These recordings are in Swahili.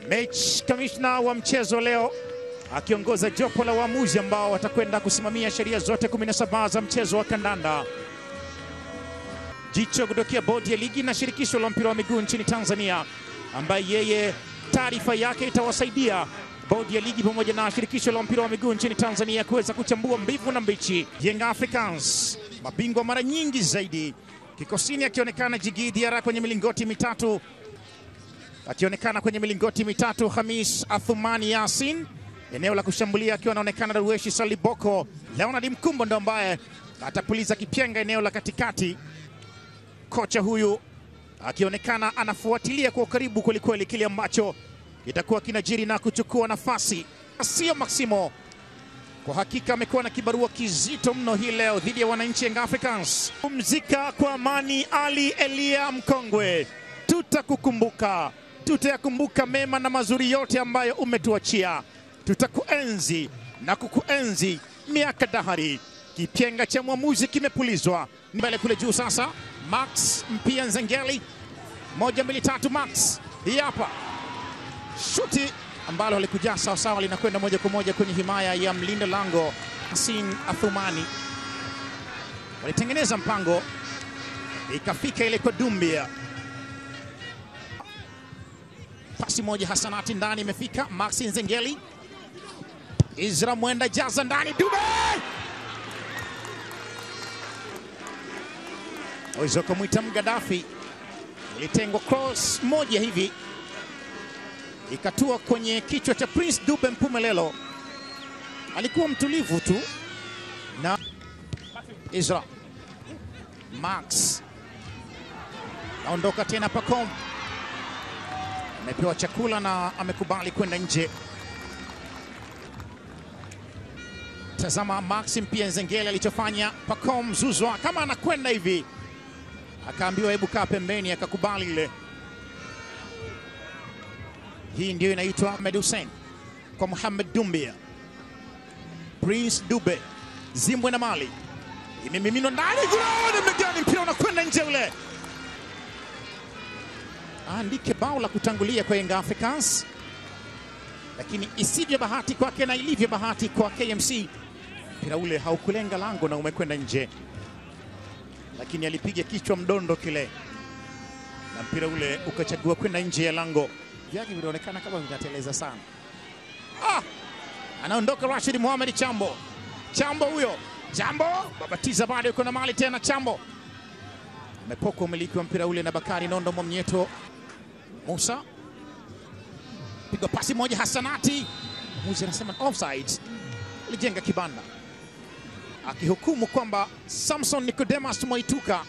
Mechi kamishna wa mchezo leo akiongoza jopo la waamuzi ambao watakwenda kusimamia sheria zote 17 za mchezo wa kandanda. Jicho kutokea bodi ya ligi na shirikisho la mpira wa miguu nchini Tanzania, ambaye yeye taarifa yake itawasaidia bodi ya ligi pamoja na shirikisho la mpira wa miguu nchini Tanzania kuweza kuchambua mbivu na mbichi. Young Africans mabingwa mara nyingi zaidi, kikosini akionekana Djigui Diarra kwenye milingoti mitatu, akionekana kwenye milingoti mitatu Khamis Athumani Yasin, eneo la kushambulia akiwa anaonekana Darweshi Saliboko. Leonard Mkumbo ndo ambaye atapuliza kipenga eneo la katikati. Kocha huyu akionekana anafuatilia kwa ukaribu kwelikweli kile ambacho itakuwa kinajiri na kuchukua nafasi. Sio Maximo kwa hakika amekuwa na kibarua kizito mno hii leo dhidi ya wananchi Young Africans. Pumzika kwa amani Ali Elia Mkongwe, tutakukumbuka, tutayakumbuka mema na mazuri yote ambayo umetuachia. Tutakuenzi na kukuenzi miaka dahari. Kipenga cha mwamuzi kimepulizwa. Mbele kule juu sasa Max Mpia Nzengeli, 1 2 3 Max. Hii hapa shuti ambalo halikuja sawa sawa, linakwenda moja kwa moja kwenye himaya ya mlinda lango Yasin Athumani. Walitengeneza mpango, ikafika ile kwa Dumbia. Pasi moja hasanati ndani, imefika Max Nzengeli. Izra Mwenda jaza ndani, Dube! Oizoko Mwita Mgadafi, ilitengwa cross moja hivi, ikatua kwenye kichwa cha Prince Dube Mpumelelo. Alikuwa mtulivu tu na Izra. Max aondoka tena, Pacome amepewa chakula na amekubali kwenda nje. Tazama Max Mpia Nzengeli alichofanya. Pacome Zuzwa kama anakwenda hivi, akaambiwa hebu kaa pembeni, akakubali ile. Hii ndio inaitwa Ahmed Hussein kwa Mohamed Dumbia. Prince Dube, Zimbwe na Mali, imemiminwa ndani, goli mgani, mpira unakwenda nje ule. Andike bao la kutangulia kwa Young Africans, lakini isivyo bahati kwake na ilivyo bahati kwa KMC, mpira ule haukulenga lango na umekwenda nje, lakini alipiga kichwa mdondo kile na mpira ule ukachagua kwenda nje ya lango. Vyake vinaonekana kama vinateleza sana. Anaondoka Rashid Mohamed Chambo. Chambo huyo, Chambo babatiza, bado yuko na Mali tena. Chambo amepokwa umiliki wa mpira ule na Bakari Nondo Mwamnyeto. Musa piga pasi moja hasanati, muzi anasema offside, alijenga kibanda, akihukumu kwamba Samson Nicodemus Mwaituka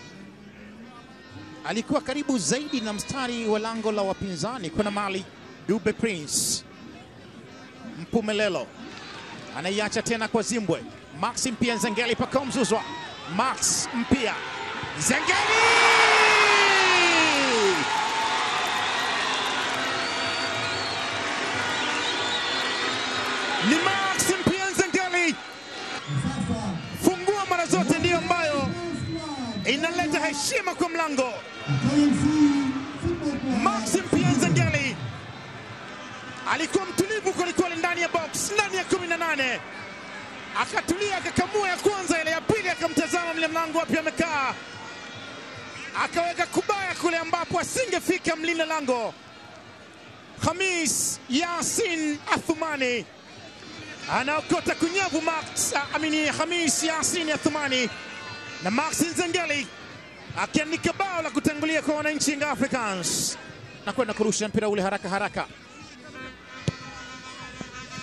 alikuwa karibu zaidi na mstari wa lango la wapinzani. Kuna Mali, Dube Prince, Mpumelelo anaiacha tena kwa Zimbwe. Max Mpia Nzengeli, Pacome Zuzwa. Max Mpia Nzengeli, ni Max Mpia Nzengeli. Fungua mara zote ndiyo ambayo inaleta heshima kwa mlango. Max Mpia Nzengeli alikuwa mtulivu kwelikweli ndani ya box, ndani ya 18. Akatulia, akakamua ya kwanza, ile ya pili akamtazama mle mlango wapi amekaa, akaweka kubaya kule ambapo asingefika mlinda lango Khamis Yasin Athumani. Anaokota kunyavu Khamis Yasin Athumani, na Max Nzengeli akiandika bao la kutangulia kwa wananchi Young Africans, na kwenda kurusha mpira ule haraka haraka.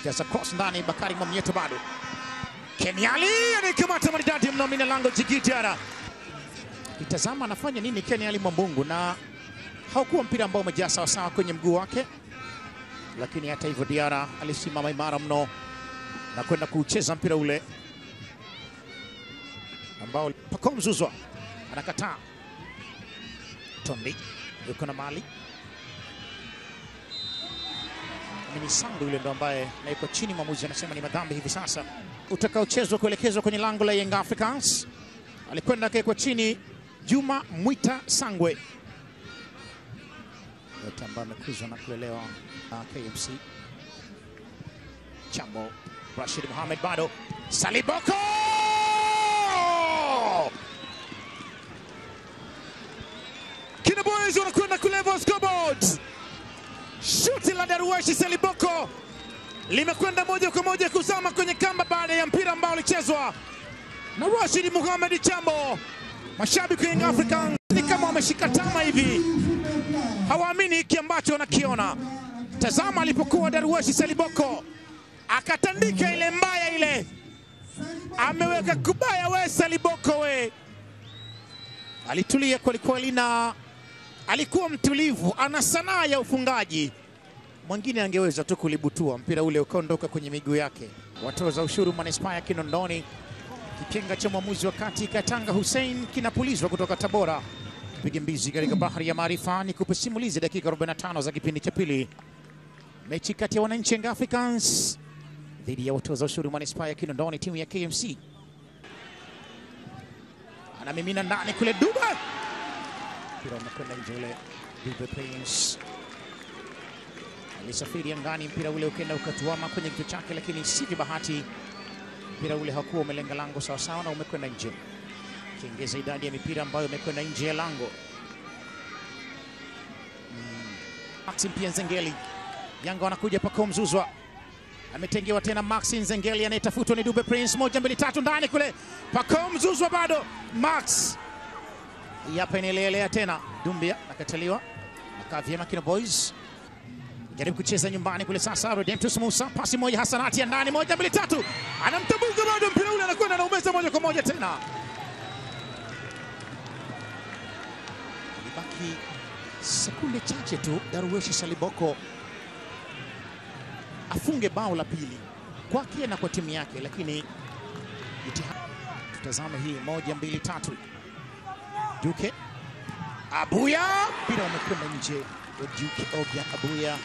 Jaza cross ndani, Bakari Mwamnyeto bado. Keniali anakamata maridadi mno mlinda lango Djigui Diarra. Kitazama anafanya nini Keniali Mwambungu, na haukuwa mpira ambao umejaa sawa sawa kwenye mguu wake, lakini hata hivyo Diarra alisimama imara mno na kwenda kucheza mpira ule ambao Pacome Zuzwa anakataa. Tondi yuko na Mali, ni Sandu yule ndo ambaye naiko chini, mwamuzi anasema ni madhambi hivi sasa utakaochezwa kuelekezwa kwenye lango la Young Africans. Alikwenda kwa chini Juma Mwita Sangwe, nyota ambaye amekuzwa na kulelewa na KMC. Chambo, Rashid Mohamed bado, Saliboko! Kina Boys wanakwenda kulevel scoreboard. Shuti la Darwesh Saliboko limekwenda moja kwa moja kuzama kwenye kamba baada ya mpira ambao ulichezwa na Rashid Mohamed Chambo. Mashabiki wa Young Africans ni kama wameshika tama hivi, hawaamini hiki ambacho wanakiona. Tazama alipokuwa Darwesh Saliboko akatandika ile mbaya ile, ameweka kubaya. We Saliboko we, alitulia kwelikweli na alikuwa mtulivu, ana sanaa ya ufungaji. Mwingine angeweza tu kulibutua mpira ule ukaondoka kwenye miguu yake. Watoza ushuru manispaa ya Kinondoni, kipenga cha mwamuzi wa kati Katanga Hussein kinapulizwa kutoka Tabora. Piga mbizi katika bahari ya maarifa, ni kupesimulize dakika 45 za kipindi cha pili. Mechi kati ya wananchi Young Africans dhidi ya watoza ushuru manispaa ya Kinondoni, timu ya KMC. Anamimina ndani kule Dube. Mpira umekwenda nje ule. Dube Prince alisafiri angani, mpira ule ukenda ukatuama kwenye kichwa chake, lakini si bahati. Mpira ule hakuwa umelenga lango sawa sawa na umekwenda nje. Kiongeza idadi ya mipira ambayo imekwenda nje ya lango. Maxim pia Nzengeli. Yanga wanakuja Pacome Zouzoua. Ametengewa tena Maxim Nzengeli, anayetafutwa ni Dube Prince. 1 2 3 ndani kule. Pacome Zouzoua bado. Max. Hapa inaelelea tena. Dumbia nakataliwa. Nakaa vyema Kina Boys. Jaribu kucheza nyumbani kule sasa. Redemptus Musa, pasi moja Hasanati ya ndani. 1 2 3. Anamtambuka bado, mpira ule anakwenda na umeza moja kwa moja tena. Ibaki sekunde chache tu Darwesh Saliboko afunge bao la pili kwake na kwa timu yake, lakini tutazame hii. 1 2 3. Duke Abuya, mpira umekwenda nje. Duke Ogia Abuya,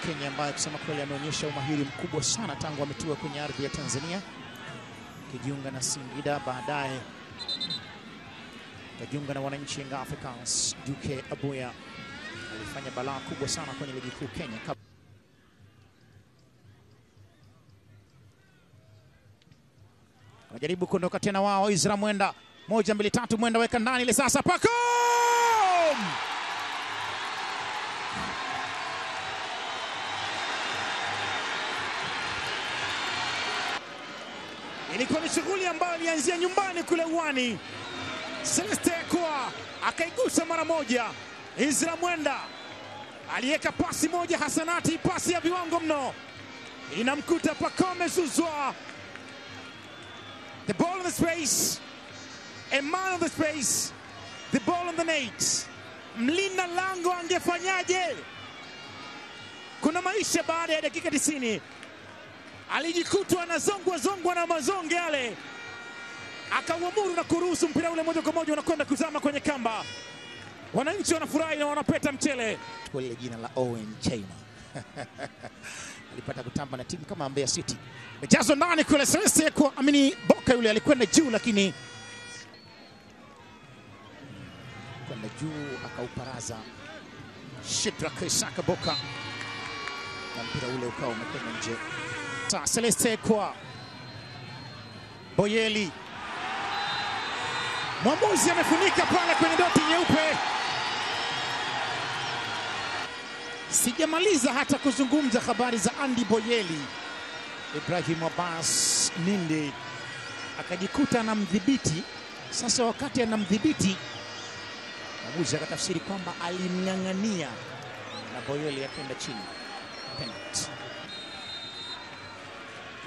Kenya ambaye kusema kweli ameonyesha umahiri mkubwa sana tangu ametua kwenye ardhi ya Tanzania, kijiunga na Singida, baadaye kajiunga na wananchi Young Africans. Duke Abuya alifanya balaa kubwa sana kwenye ligi kuu Kenya. Wanajaribu kuondoka tena wao. Izra Mwenda, 1 2 3. Mwenda weka ndani ile sasa. Pacome! Ilikuwa ni shughuli ambayo ilianzia nyumbani kule uwani. Celeste kwa akaigusa mara moja. Izra Mwenda aliweka pasi moja Hasanati, pasi ya viwango mno, inamkuta Pacome Zouzoua. The ball in the space, a man of the space, the ball on the net. Mlinda lango angefanyaje? Kuna maisha baada ya dakika 90. Alijikutwa anazongwa na mazonge yale, akauamuru na kuruhusu mpira ule moja kwa moja unakwenda kuzama kwenye kamba. Wananchi wanafurahi na wanapeta mchele. Kwa ile jina la Owen China alipata kutamba na timu kama Mbeya City. Mejazo ndani kule Celeste kwa amini Boka, yule alikwenda juu, lakini kwenda juu akauparaza Shedrack Isaka Boka na mpira ule ukawa umekwenda nje. Celeste kwa Boyeli, mwamuzi amefunika pale kwenye doti nyeupe. Sijamaliza hata kuzungumza habari za Andy Boyeli. Ibrahim Abbas Nindi akajikuta anamdhibiti. Sasa wakati anamdhibiti, mwamuzi akatafsiri kwamba alimng'ang'ania na Boyeli akaenda chini. Penalty.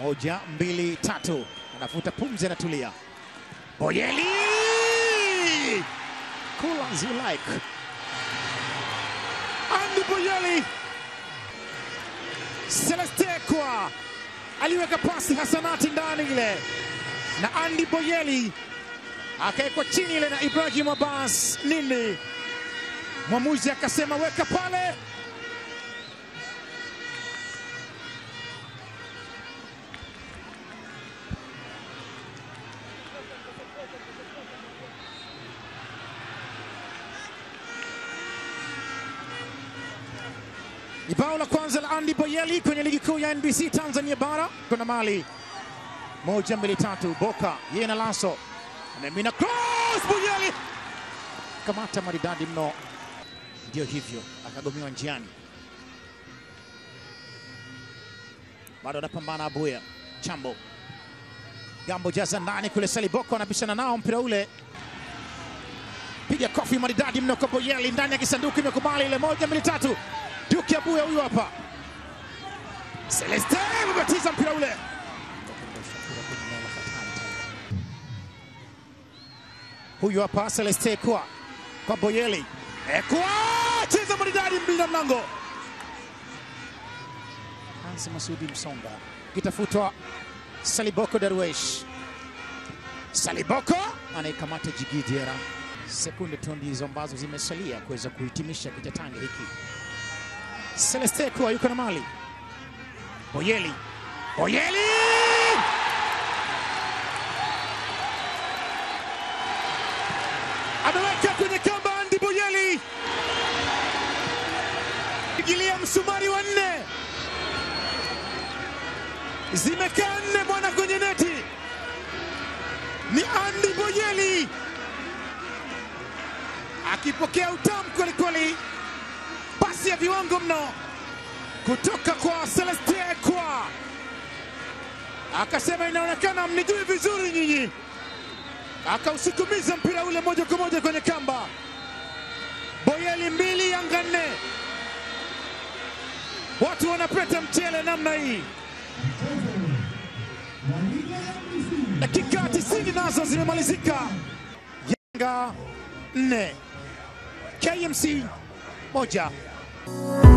1 2 3. Anafuta pumzi, anatulia. Boyeli! Cool as you like. Andy Boyeli. Celeste kwa aliweka pasi Hasanati ndani ile, na Andy Boyeli akaekwa chini ile na Ibrahim Abbas Nindi. Mwamuzi akasema weka pale. Ni bao la kwanza la Andy Boyeli kwenye ligi kuu ya NBC Tanzania bara. Kuna mali 1 2 3 Boka yeye na Lasso. Anamina cross Boyeli. Kamata maridadi mno. Ndio hivyo akagomewa njiani. Bado anapambana Abuya. Chambo. Gambo jaza ndani kule Saliboko anabishana nao mpira ule. Piga kofi maridadi mno kwa Boyeli ndani ya kisanduku imekubali ile 1 2 3. Duke Abuya huyu hapa. Celeste mbatiza mpira ule. Huyu hapa Celeste kwa Boyeli. Cheza maridadi mbili na mlango. Hansi Masudi Msonga. Kitafutwa Saliboko Darwesh. Saliboko anaikamata Djigui Diarra. Sekunde tu ndizo ambazo zimesalia kuweza kuhitimisha kitatani hiki. Celeste yuko na mali. Boyeli. Ameweka kwenye kamba Andy Boyeli. Pigilia msumari wa 4. Zimekaa 4 bwana kwenye neti. Ni Andy Boyeli. Akipokea utamu kweli kweli. Pasi ya viwango mno kutoka kwa Celeste akasema inaonekana mnijui vizuri nyinyi. Akausukumiza mpira ule moja kwa moja kwenye kamba. Boyeli 2 Yanga 4. Watu wanapeta mchele namna hii. Dakika 90 nazo zimemalizika. Yanga 4 KMC 1.